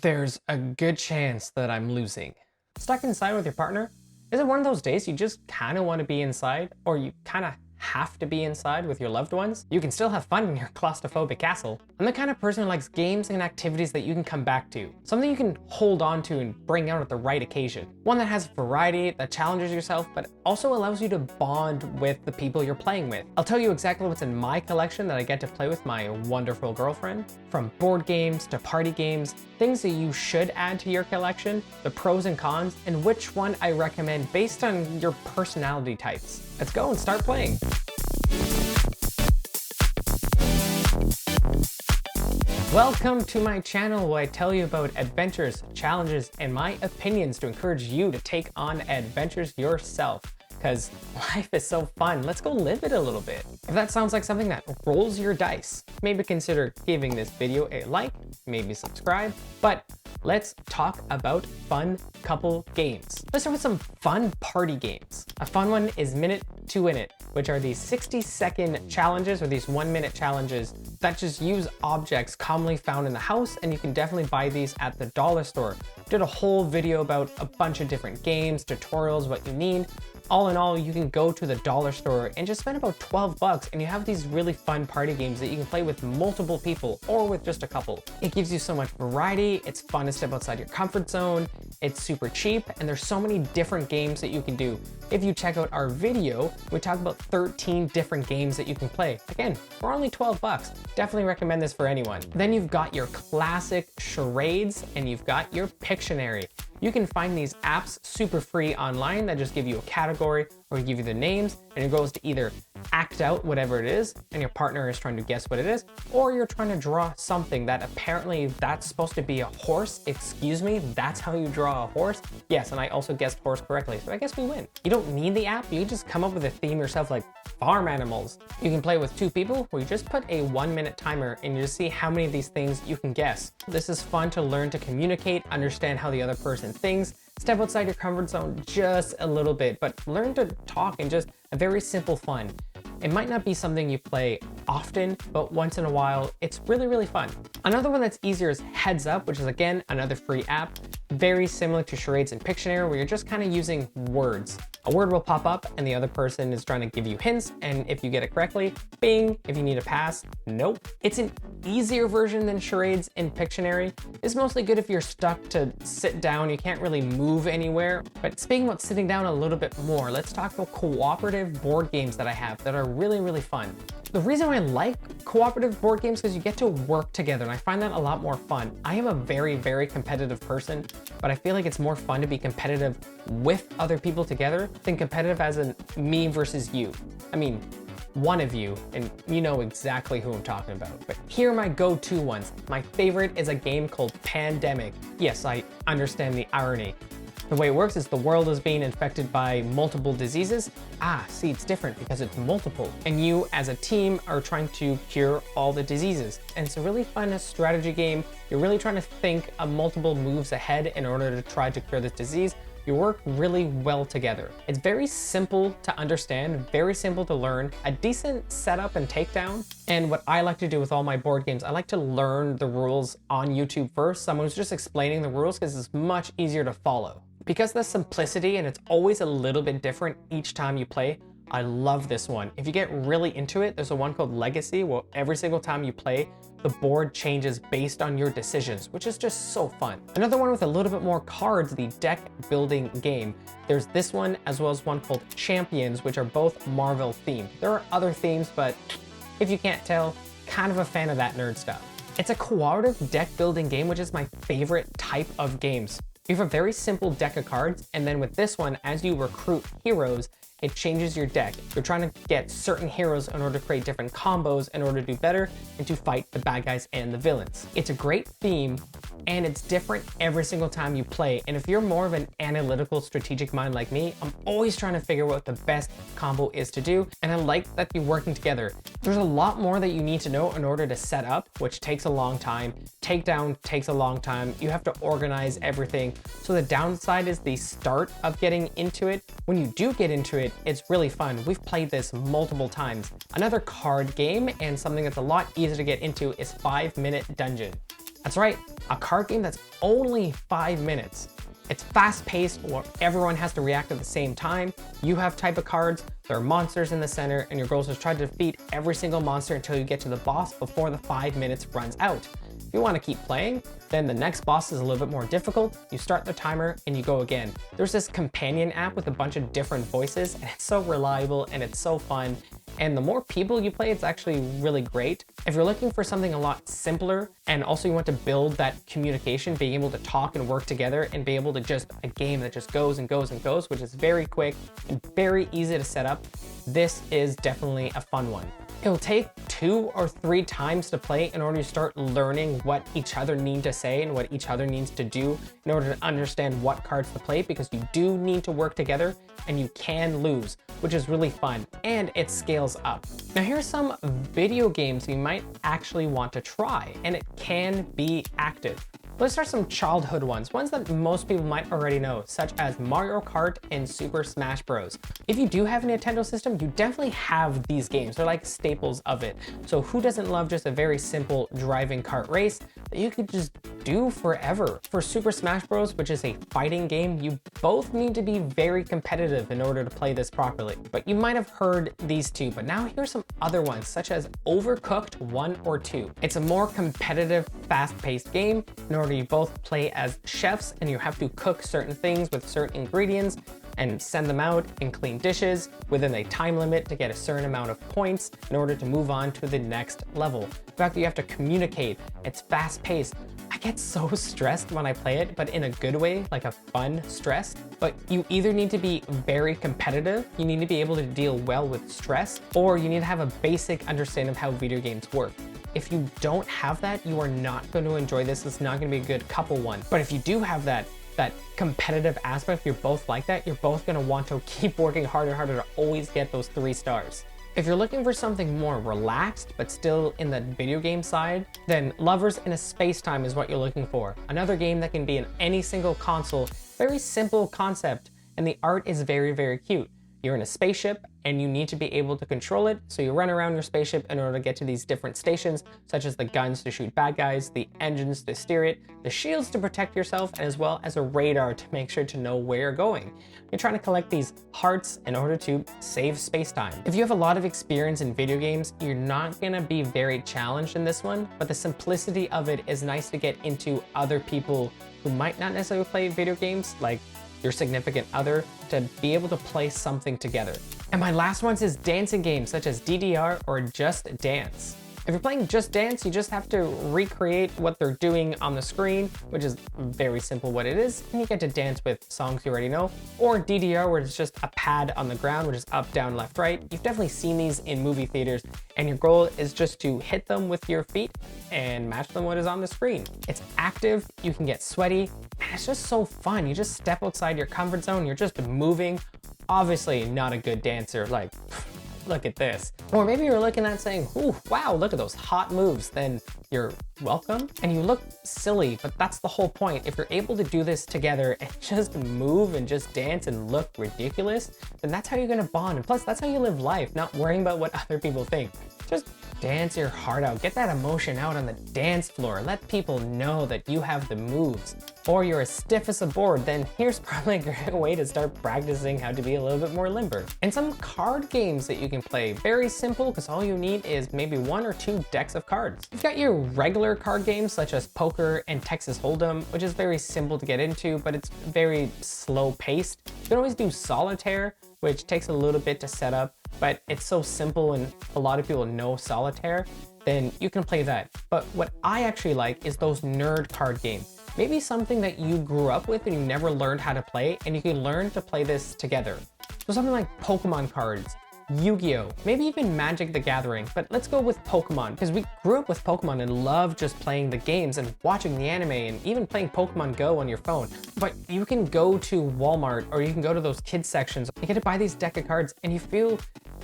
There's a good chance that I'm losing. Stuck inside with your partner? Is it one of those days you just kind of want to be inside, or you kind of have to be inside with your loved ones? You can still have fun in your claustrophobic castle. I'm the kind of person who likes games and activities that you can come back to. Something you can hold on to and bring out at the right occasion. One that has variety, that challenges yourself, but also allows you to bond with the people you're playing with. I'll tell you exactly what's in my collection that I get to play with my wonderful girlfriend. From board games to party games, things that you should add to your collection, the pros and cons, and which one I recommend based on your personality types. Let's go and start playing. Welcome to my channel where I tell you about adventures, challenges, and my opinions to encourage you to take on adventures yourself. Because life is so fun, let's go live it a little bit. If that sounds like something that rolls your dice, maybe consider giving this video a like, maybe subscribe, but let's talk about fun couple games. Let's start with some fun party games. A fun one is Minute to Win It, which are these 60-second challenges or these 1-minute challenges that just use objects commonly found in the house, and you can definitely buy these at the dollar store. Did a whole video about a bunch of different games, tutorials, what you need. All in all, you can go to the dollar store and just spend about 12 bucks and you have these really fun party games that you can play with multiple people or with just a couple. It gives you so much variety, it's fun to step outside your comfort zone, it's super cheap, and there's so many different games that you can do. If you check out our video, we talk about 13 different games that you can play. Again, for only 12 bucks. Definitely recommend this for anyone. Then you've got your classic charades and you've got your Pictionary. You can find these apps super free online that just give you a category or give you the names, and it goes to either act out whatever it is and your partner is trying to guess what it is, or you're trying to draw something that apparently that's supposed to be a horse. Excuse me, that's how you draw a horse? Yes, and I also guessed horse correctly, so I guess we win. You don't need the app, you can just come up with a theme yourself, like farm animals. You can play with 2 people where you just put a 1-minute timer and you just see how many of these things you can guess. This is fun to learn to communicate, understand how the other person thinks, step outside your comfort zone just a little bit, but learn to talk in just a very simple fun. It might not be something you play often, but once in a while, it's really, really fun. Another one that's easier is Heads Up, which is again, another free app. Very similar to charades and Pictionary, where you're just kind of using words. A word will pop up and the other person is trying to give you hints, and if you get it correctly, bing. If you need a pass, nope. It's an easier version than charades and Pictionary. It's mostly good if you're stuck to sit down, you can't really move anywhere. But speaking about sitting down a little bit more, let's talk about cooperative board games that I have that are really, really fun. The reason why I like cooperative board games is because you get to work together, and I find that a lot more fun. I am a very, very competitive person, but I feel like it's more fun to be competitive with other people together than competitive as in me versus you. I mean, one of you, and you know exactly who I'm talking about. But here are my go-to ones. My favorite is a game called Pandemic. Yes, I understand the irony. The way it works is the world is being infected by multiple diseases. See, it's different because it's multiple. And you as a team are trying to cure all the diseases. And it's a really fun strategy game. You're really trying to think of multiple moves ahead in order to try to cure this disease. You work really well together. It's very simple to understand, very simple to learn, a decent setup and takedown. And what I like to do with all my board games, I like to learn the rules on YouTube first. Someone who's just explaining the rules because it's much easier to follow. Because of the simplicity and it's always a little bit different each time you play, I love this one. If you get really into it, there's a one called Legacy, where every single time you play, the board changes based on your decisions, which is just so fun. Another one with a little bit more cards, the deck building game. There's this one as well as one called Champions, which are both Marvel themed. There are other themes, but if you can't tell, kind of a fan of that nerd stuff. It's a cooperative deck building game, which is my favorite type of games. You have a very simple deck of cards, and then with this one, as you recruit heroes, it changes your deck. You're trying to get certain heroes in order to create different combos in order to do better and to fight the bad guys and the villains. It's a great theme, and it's different every single time you play. And if you're more of an analytical, strategic mind like me, I'm always trying to figure out what the best combo is to do, and I like that you're working together. There's a lot more that you need to know in order to set up, which takes a long time. Takedown takes a long time. You have to organize everything. So the downside is the start of getting into it. When you do get into it, it's really fun. We've played this multiple times. Another card game and something that's a lot easier to get into is 5 Minute Dungeon. That's right, a card game that's only 5 minutes. It's fast-paced where everyone has to react at the same time. You have type of cards, there are monsters in the center, and your goal is to try to defeat every single monster until you get to the boss before the 5 minutes runs out. If you want to keep playing, then the next boss is a little bit more difficult. You start the timer and you go again. There's this companion app with a bunch of different voices, and it's so reliable and it's so fun. And the more people you play, it's actually really great. If you're looking for something a lot simpler and also you want to build that communication, being able to talk and work together and be able to just a game that just goes and goes and goes, which is very quick and very easy to set up, this is definitely a fun one. It'll take 2 or 3 times to play in order to start learning what each other need to say and what each other needs to do in order to understand what cards to play, because you do need to work together and you can lose, which is really fun, and it scales up. Now here's some video games you might actually want to try, and it can be active. Let's start some childhood ones that most people might already know, such as Mario Kart and Super Smash Bros. If you do have a Nintendo system, you definitely have these games. They're like staples of it. So who doesn't love just a very simple driving kart race that you could just do forever? For Super Smash Bros, which is a fighting game, you both need to be very competitive in order to play this properly. But you might have heard these two, but now here's some other ones, such as Overcooked 1 or 2. It's a more competitive, fast-paced game. In order you both play as chefs and you have to cook certain things with certain ingredients and send them out in clean dishes within a time limit to get a certain amount of points in order to move on to the next level. The fact that you have to communicate, it's fast-paced. I get so stressed when I play it, but in a good way, like a fun stress. But you either need to be very competitive, you need to be able to deal well with stress, or you need to have a basic understanding of how video games work. If you don't have that, you are not going to enjoy this. It's not going to be a good couple one. But if you do have that competitive aspect, if you're both like that, you're both going to want to keep working harder and harder to always get those 3 stars. If you're looking for something more relaxed, but still in the video game side, then Lovers in a Space-Time is what you're looking for. Another game that can be in any single console, very simple concept, and the art is very, very cute. You're in a spaceship and you need to be able to control it, so you run around your spaceship in order to get to these different stations, such as the guns to shoot bad guys, the engines to steer it, the shields to protect yourself, and as well as a radar to make sure to know where you're going. You're trying to collect these hearts in order to save space-time. If you have a lot of experience in video games, you're not gonna be very challenged in this one, but the simplicity of it is nice to get into other people who might not necessarily play video games, like your significant other, to be able to play something together. And my last one is dancing games such as DDR or Just Dance. If you're playing Just Dance, you just have to recreate what they're doing on the screen, which is very simple what it is, and you get to dance with songs you already know. Or DDR, where it's just a pad on the ground, which is up, down, left, right. You've definitely seen these in movie theaters, and your goal is just to hit them with your feet and match them what is on the screen. It's active, you can get sweaty, and it's just so fun. You just step outside your comfort zone, you're just moving. Obviously not a good dancer, like, look at this. Or maybe you're looking at saying, ooh, wow, look at those hot moves. Then you're welcome. And you look silly, but that's the whole point. If you're able to do this together and just move and just dance and look ridiculous, then that's how you're gonna bond. And plus, that's how you live life, not worrying about what other people think. Just dance your heart out. Get that emotion out on the dance floor. Let people know that you have the moves. Or you're as stiff as a board, then here's probably a great way to start practicing how to be a little bit more limber. And some card games that you can play. Very simple, because all you need is maybe 1 or 2 decks of cards. You've got your regular card games such as poker and Texas Hold'em, which is very simple to get into, but it's very slow paced. You can always do solitaire, which takes a little bit to set up, but it's so simple and a lot of people know solitaire, then you can play that. But what I actually like is those nerd card games. Maybe something that you grew up with and you never learned how to play, and you can learn to play this together. So something like Pokemon cards, Yu-Gi-Oh, maybe even Magic the Gathering, but let's go with Pokemon, because we grew up with Pokemon and love just playing the games and watching the anime and even playing Pokemon Go on your phone. But you can go to Walmart or you can go to those kids sections, you get to buy these deck of cards and you feel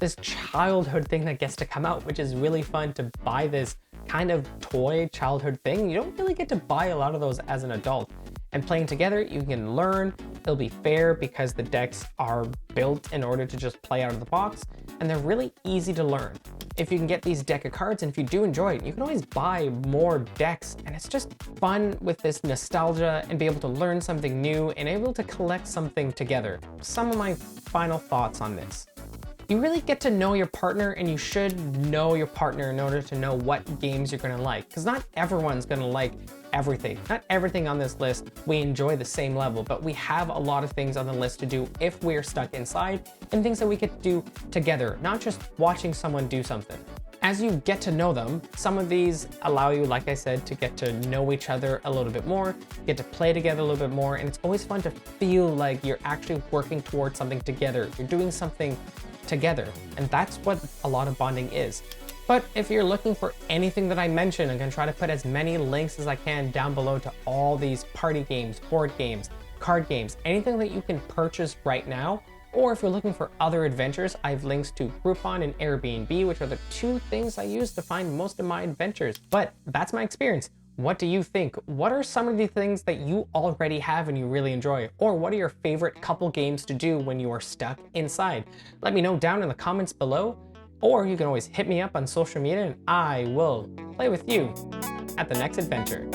this childhood thing that gets to come out, which is really fun to buy this kind of toy childhood thing. You don't really get to buy a lot of those as an adult. And playing together, you can learn. It'll be fair because the decks are built in order to just play out of the box, and they're really easy to learn. If you can get these deck of cards, and if you do enjoy it, you can always buy more decks, and it's just fun with this nostalgia and be able to learn something new and able to collect something together. Some of my final thoughts on this. You really get to know your partner, and you should know your partner in order to know what games you're gonna like, because not everyone's gonna like everything. Not everything on this list we enjoy the same level, but we have a lot of things on the list to do if we're stuck inside, and things that we could do together, not just watching someone do something. As you get to know them, some of these allow you, like I said, to get to know each other a little bit more, get to play together a little bit more, and it's always fun to feel like you're actually working towards something together. You're doing something together, and that's what a lot of bonding is. But if you're looking for anything that I mentioned, I'm gonna try to put as many links as I can down below to all these party games, board games, card games, anything that you can purchase right now. Or if you're looking for other adventures, I have links to Groupon and Airbnb, which are the two things I use to find most of my adventures. But that's my experience. What do you think? What are some of the things that you already have and you really enjoy? Or what are your favorite couple games to do when you are stuck inside? Let me know down in the comments below. Or you can always hit me up on social media and I will play with you at the next adventure.